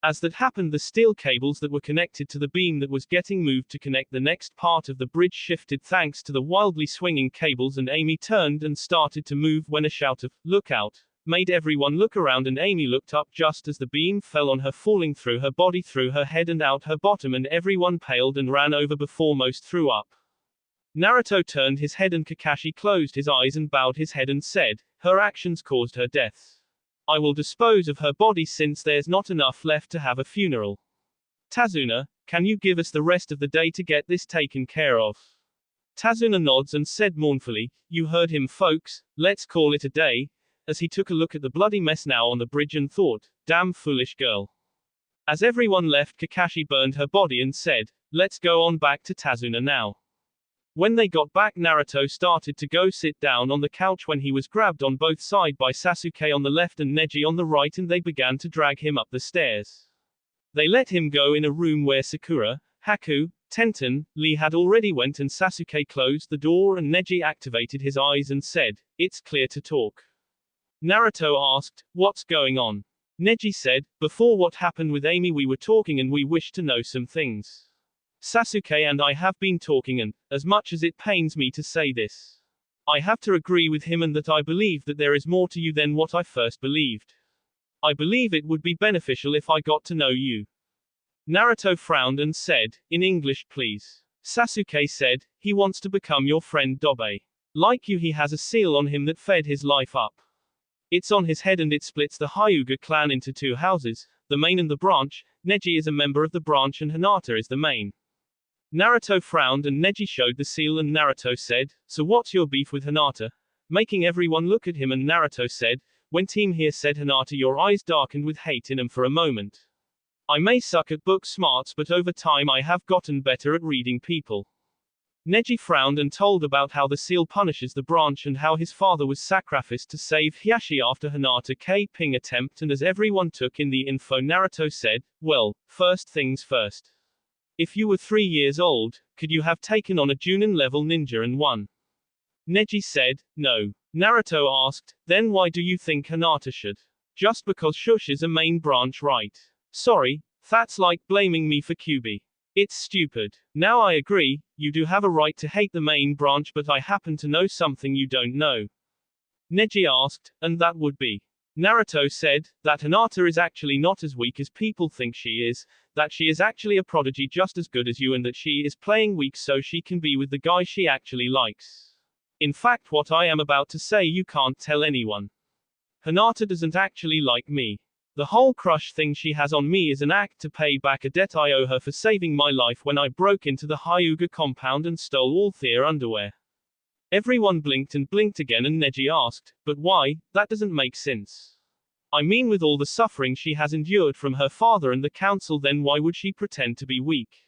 As that happened, the steel cables that were connected to the beam that was getting moved to connect the next part of the bridge shifted thanks to the wildly swinging cables, and Amy turned and started to move when a shout of, "Look out," made everyone look around, and Amy looked up just as the beam fell on her, falling through her body, through her head and out her bottom, and everyone paled and ran over before most threw up. Naruto turned his head and Kakashi closed his eyes and bowed his head and said, "Her actions caused her death. I will dispose of her body since there's not enough left to have a funeral. Tazuna, can you give us the rest of the day to get this taken care of?" Tazuna nods and said mournfully, "You heard him folks, let's call it a day," as he took a look at the bloody mess now on the bridge and thought, "Damn foolish girl." As everyone left, Kakashi burned her body and said, "Let's go on back to Tazuna now." When they got back, Naruto started to go sit down on the couch when he was grabbed on both sides by Sasuke on the left and Neji on the right, and they began to drag him up the stairs. They let him go in a room where Sakura, Haku, Tenten, Lee had already went, and Sasuke closed the door and Neji activated his eyes and said, "It's clear to talk." Naruto asked, "What's going on?" Neji said, "Before what happened with Amy we were talking and we wish to know some things. Sasuke and I have been talking, and, as much as it pains me to say this, I have to agree with him, and that I believe that there is more to you than what I first believed. I believe it would be beneficial if I got to know you." Naruto frowned and said, "In English please." Sasuke said, "He wants to become your friend Dobe. Like you, he has a seal on him that fed his life up. It's on his head and it splits the Hyuga clan into 2 houses, the main and the branch. Neji is a member of the branch and Hinata is the main." Naruto frowned and Neji showed the seal, and Naruto said, "So what's your beef with Hinata?" Making everyone look at him, and Naruto said, "When team here said Hinata, your eyes darkened with hate in them for a moment. I may suck at book smarts, but over time I have gotten better at reading people." Neji frowned and told about how the seal punishes the branch and how his father was sacrificed to save Hiashi after Hinata K-ping attempt, and as everyone took in the info, Naruto said, "Well, first things first. If you were 3 years old, could you have taken on a Junin level ninja and won?" Neji said, "No." Naruto asked, "Then why do you think Hinata should? Just because Shush is a main branch, right?" "Sorry, that's like blaming me for QB. It's stupid. Now I agree, you do have a right to hate the main branch, but I happen to know something you don't know." Neji asked, "And that would be?" Naruto said, "That Hinata is actually not as weak as people think she is, that she is actually a prodigy just as good as you, and that she is playing weak so she can be with the guy she actually likes. In fact, what I am about to say you can't tell anyone. Hinata doesn't actually like me. The whole crush thing she has on me is an act to pay back a debt I owe her for saving my life when I broke into the Hyuga compound and stole all their underwear." Everyone blinked and blinked again, and Neji asked, "But why? That doesn't make sense. I mean, with all the suffering she has endured from her father and the council, then why would she pretend to be weak?"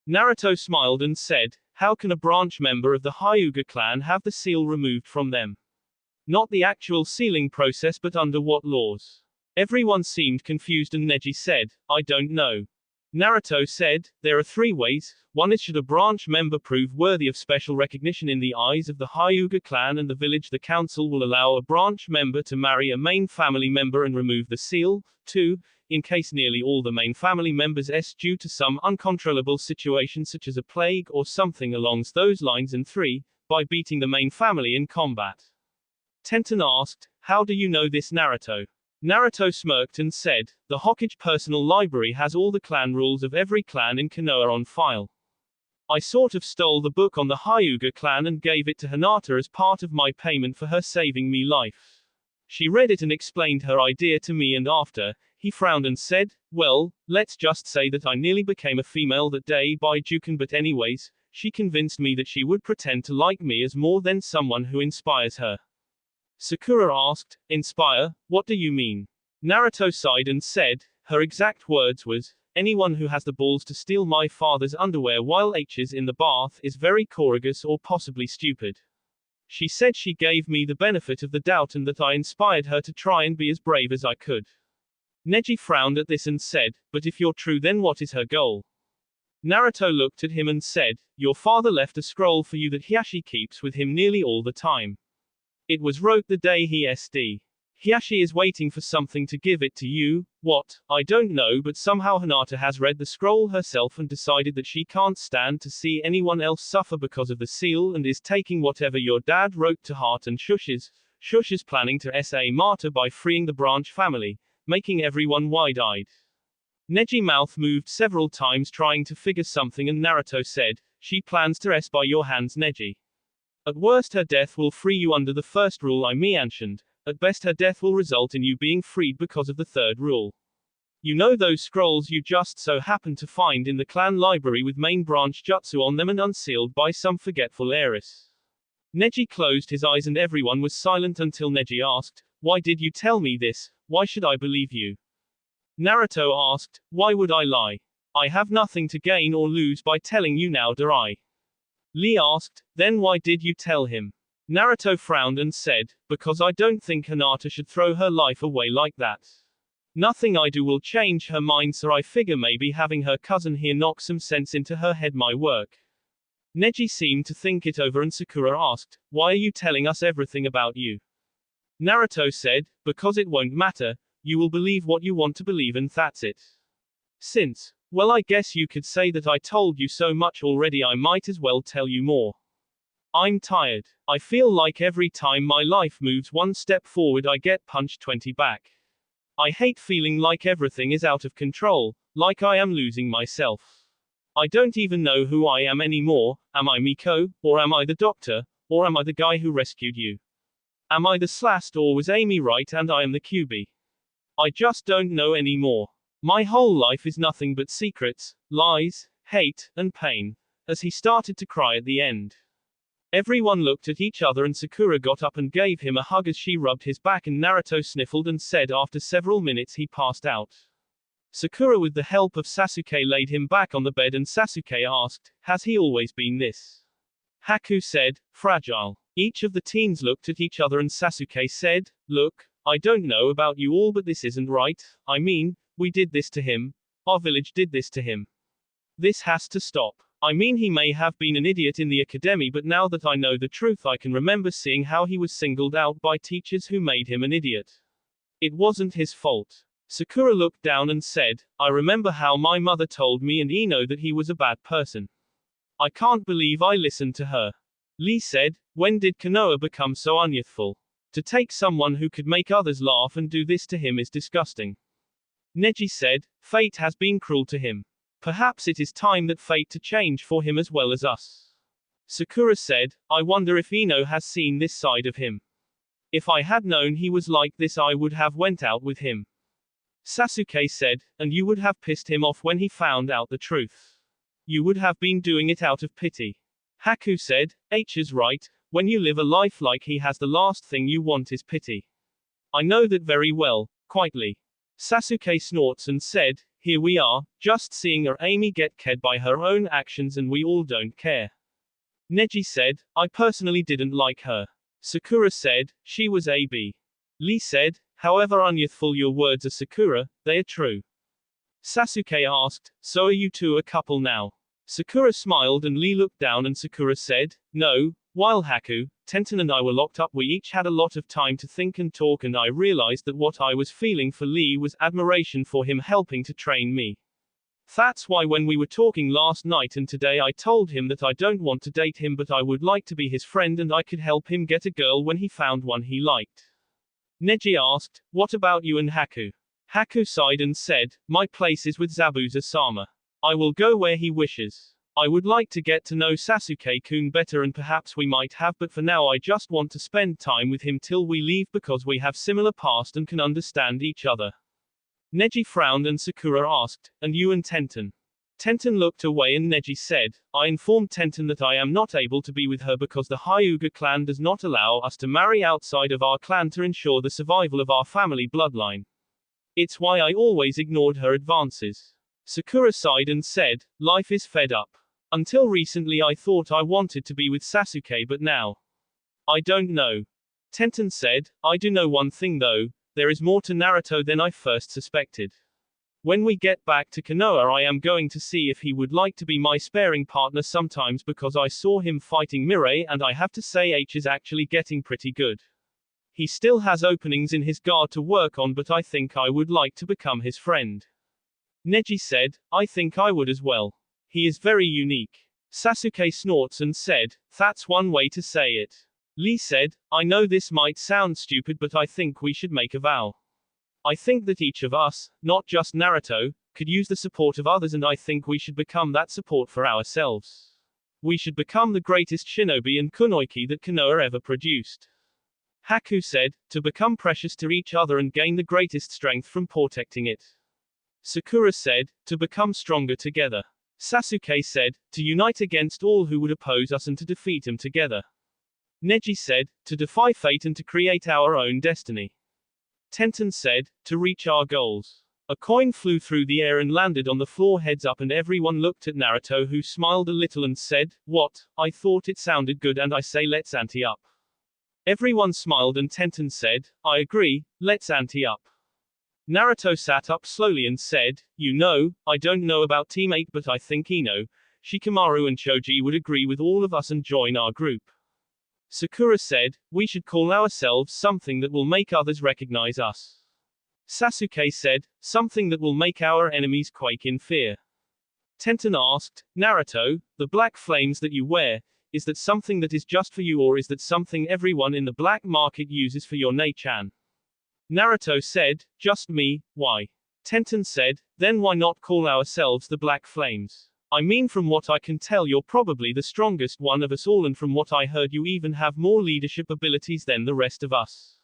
Naruto smiled and said, "How can a branch member of the Hyuga clan have the seal removed from them? Not the actual sealing process, but under what laws?" Everyone seemed confused, and Neji said, "I don't know." Naruto said, "There are 3 ways. One is, should a branch member prove worthy of special recognition in the eyes of the Hyuga clan and the village, the council will allow a branch member to marry a main family member and remove the seal. 2. In case nearly all the main family members s due to some uncontrollable situation such as a plague or something along those lines. And 3. By beating the main family in combat." Tenten asked, "How do you know this, Naruto?" Naruto smirked and said, the Hokage personal library has all the clan rules of every clan in Konoha on file. I sort of stole the book on the Hyuga clan and gave it to Hinata as part of my payment for her saving me life. She read it and explained her idea to me, and after, he frowned and said, well, let's just say that I nearly became a female that day by Juken, but anyways, she convinced me that she would pretend to like me as more than someone who inspires her. Sakura asked, inspire, what do you mean? Naruto sighed and said, her exact words was, anyone who has the balls to steal my father's underwear while H is in the bath is very courageous or possibly stupid. She said she gave me the benefit of the doubt and that I inspired her to try and be as brave as I could. Neji frowned at this and said, but if you're true, then what is her goal? Naruto looked at him and said, your father left a scroll for you that Hiashi keeps with him nearly all the time. It was wrote the day he SD. Hiashi is waiting for something to give it to you. What? I don't know, but somehow Hinata has read the scroll herself and decided that she can't stand to see anyone else suffer because of the seal and is taking whatever your dad wrote to heart, and Shush is planning to SA Marta by freeing the Branch family, making everyone wide-eyed. Neji's mouth moved several times trying to figure something, and Naruto said, she plans to S by your hands, Neji. At worst her death will free you under the first rule I mentioned. At best her death will result in you being freed because of the third rule. You know those scrolls you just so happened to find in the clan library with main branch jutsu on them and unsealed by some forgetful heiress. Neji closed his eyes and everyone was silent until Neji asked, why did you tell me this? Why should I believe you? Naruto asked, why would I lie? I have nothing to gain or lose by telling you now, do I? Lee asked, then why did you tell him? Naruto frowned and said, because I don't think Hinata should throw her life away like that. Nothing I do will change her mind, so I figure maybe having her cousin here knock some sense into her head might work. Neji seemed to think it over and Sakura asked, why are you telling us everything about you? Naruto said, because it won't matter, you will believe what you want to believe and that's it. Since, well, I guess you could say that I told you so much already, I might as well tell you more. I'm tired. I feel like every time my life moves one step forward I get punched 20 back. I hate feeling like everything is out of control, like I am losing myself. I don't even know who I am anymore. Am I Miko, or am I the doctor, or am I the guy who rescued you? Am I the Slast, or was Amy right and I am the QB? I just don't know anymore. My whole life is nothing but secrets, lies, hate, and pain. As he started to cry at the end. Everyone looked at each other and Sakura got up and gave him a hug as she rubbed his back, and Naruto sniffled and said after several minutes he passed out. Sakura with the help of Sasuke laid him back on the bed and Sasuke asked, has he always been this? Haku said, fragile. Each of the teens looked at each other and Sasuke said, look, I don't know about you all but this isn't right. I mean, we did this to him. Our village did this to him. This has to stop. I mean, he may have been an idiot in the academy, but now that I know the truth I can remember seeing how he was singled out by teachers who made him an idiot. It wasn't his fault. Sakura looked down and said, I remember how my mother told me and Ino that he was a bad person. I can't believe I listened to her. Lee said, when did Konoha become so unyouthful? To take someone who could make others laugh and do this to him is disgusting. Neji said, fate has been cruel to him. Perhaps it is time that fate to change for him as well as us. Sakura said, I wonder if Ino has seen this side of him. If I had known he was like this I would have went out with him. Sasuke said, and you would have pissed him off when he found out the truth. You would have been doing it out of pity. Haku said, H is right, when you live a life like he has the last thing you want is pity. I know that very well, quietly. Sasuke snorts and said, here we are, just seeing her Amy get killed by her own actions and we all don't care. Neji said, I personally didn't like her. Sakura said, she was AB. Lee said, however unyouthful your words are Sakura, they are true. Sasuke asked, so are you two a couple now? Sakura smiled and Lee looked down and Sakura said, no, while Haku, Tenten and I were locked up we each had a lot of time to think and talk and I realized that what I was feeling for Lee was admiration for him helping to train me. That's why when we were talking last night and today I told him that I don't want to date him but I would like to be his friend and I could help him get a girl when he found one he liked. Neji asked, what about you and Haku? Haku sighed and said, my place is with Zabuza-sama. I will go where he wishes. I would like to get to know Sasuke-kun better and perhaps we might have, but for now I just want to spend time with him till we leave because we have similar past and can understand each other. Neji frowned and Sakura asked, and you and Tenten? Tenten looked away and Neji said, I informed Tenten that I am not able to be with her because the Hyuga clan does not allow us to marry outside of our clan to ensure the survival of our family bloodline. It's why I always ignored her advances. Sakura sighed and said, life is fed up. Until recently I thought I wanted to be with Sasuke but now. I don't know. Tenten said, I do know one thing though, there is more to Naruto than I first suspected. When we get back to Konoha I am going to see if he would like to be my sparring partner sometimes because I saw him fighting Mirai and I have to say H is actually getting pretty good. He still has openings in his guard to work on but I think I would like to become his friend. Neji said, I think I would as well. He is very unique. Sasuke snorts and said, that's one way to say it. Lee said, I know this might sound stupid but I think we should make a vow. I think that each of us, not just Naruto, could use the support of others and I think we should become that support for ourselves. We should become the greatest shinobi and kunoichi that Konoha ever produced. Haku said, to become precious to each other and gain the greatest strength from protecting it. Sakura said, to become stronger together. Sasuke said, to unite against all who would oppose us and to defeat them together. Neji said, to defy fate and to create our own destiny. Tenten said, to reach our goals. A coin flew through the air and landed on the floor heads up and everyone looked at Naruto who smiled a little and said, what, I thought it sounded good and I say let's ante up. Everyone smiled and Tenten said, I agree, let's ante up. Naruto sat up slowly and said, you know, I don't know about Team 8 but I think Ino, Shikamaru and Choji would agree with all of us and join our group. Sakura said, we should call ourselves something that will make others recognize us. Sasuke said, something that will make our enemies quake in fear. Tenten asked, Naruto, the black flames that you wear, is that something that is just for you or is that something everyone in the black market uses for your Nei-chan? Naruto said, just me, why? Tenten said, then why not call ourselves the Black Flames? I mean from what I can tell you're probably the strongest one of us all and from what I heard you even have more leadership abilities than the rest of us.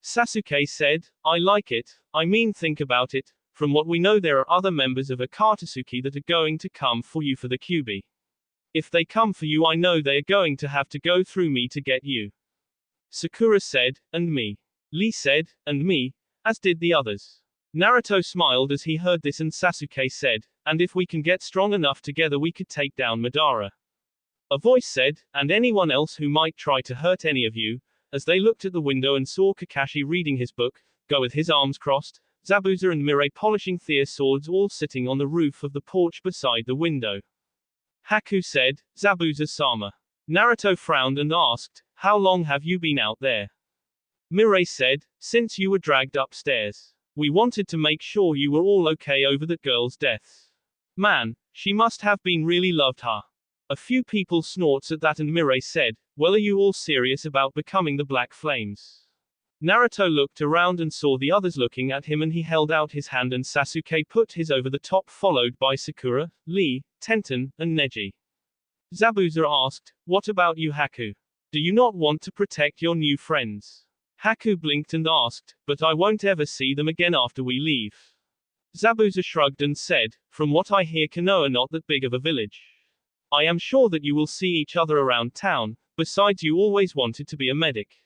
Sasuke said, I like it, I mean think about it, from what we know there are other members of Akatsuki that are going to come for you for the Kyuubi. If they come for you I know they are going to have to go through me to get you. Sakura said, and me. Lee said, and me, as did the others. Naruto smiled as he heard this and Sasuke said, and if we can get strong enough together we could take down Madara. A voice said, and anyone else who might try to hurt any of you, as they looked at the window and saw Kakashi reading his book, go with his arms crossed, Zabuza and Mirai polishing their swords all sitting on the roof of the porch beside the window. Haku said, Zabuza-sama. Naruto frowned and asked, how long have you been out there? Mirai said, since you were dragged upstairs. We wanted to make sure you were all okay over that girl's death. Man, she must have been really loved, huh? A few people snorts at that and Mirai said, well are you all serious about becoming the Black Flames? Naruto looked around and saw the others looking at him and he held out his hand and Sasuke put his over the top followed by Sakura, Lee, Tenten, and Neji. Zabuza asked, what about you Haku? Do you not want to protect your new friends? Haku blinked and asked, but I won't ever see them again after we leave. Zabuza shrugged and said, from what I hear Konoha not that big of a village. I am sure that you will see each other around town, besides you always wanted to be a medic.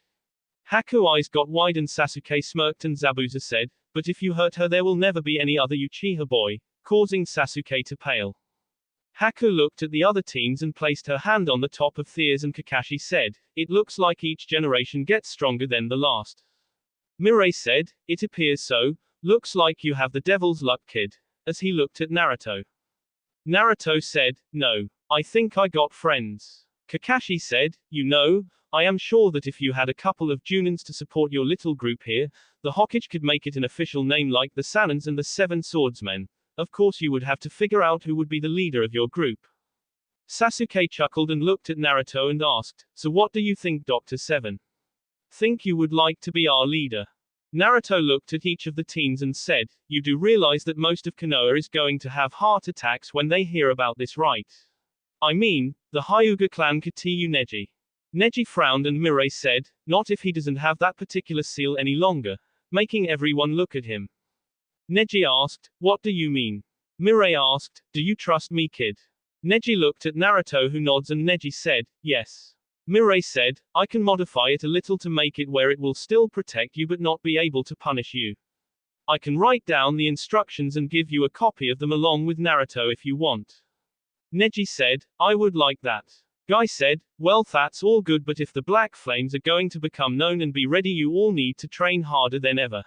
Haku eyes got wide and Sasuke smirked and Zabuza said, but if you hurt her there will never be any other Uchiha boy, causing Sasuke to pale. Haku looked at the other teens and placed her hand on the top of Theirs and Kakashi said, it looks like each generation gets stronger than the last. Mirai said, it appears so, looks like you have the devil's luck kid, as he looked at Naruto. Naruto said, no, I think I got friends. Kakashi said, you know, I am sure that if you had a couple of Junins to support your little group here, the Hokage could make it an official name like the Sanins and the Seven Swordsmen. Of course you would have to figure out who would be the leader of your group. Sasuke chuckled and looked at Naruto and asked, so what do you think Dr. Seven? Think you would like to be our leader? Naruto looked at each of the teens and said, "You do realize that most of Konoha is going to have heart attacks when they hear about this, right? I mean, the Hyuga clan Katayu Neji." Neji frowned and Mirai said, "Not if he doesn't have that particular seal any longer," making everyone look at him. Neji asked, "What do you mean?" Mirai asked, "Do you trust me, kid?" Neji looked at Naruto, who nods, and Neji said, "Yes." Mirai said, "I can modify it a little to make it where it will still protect you but not be able to punish you. I can write down the instructions and give you a copy of them along with Naruto if you want." Neji said, "I would like that." Guy said, "Well, that's all good, but if the Black Flames are going to become known and be ready, you all need to train harder than ever.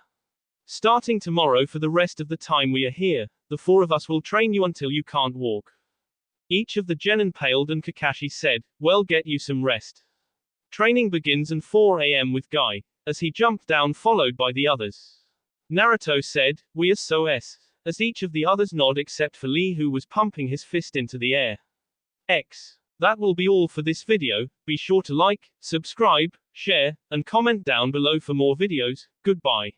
Starting tomorrow for the rest of the time we are here, the four of us will train you until you can't walk." Each of the genin paled and Kakashi said, "Well, get you some rest. Training begins at 4 a.m. with Guy," as he jumped down followed by the others. Naruto said, "We are so s," as each of the others nod except for Lee, who was pumping his fist into the air. That will be all for this video. Be sure to like, subscribe, share, and comment down below for more videos. Goodbye.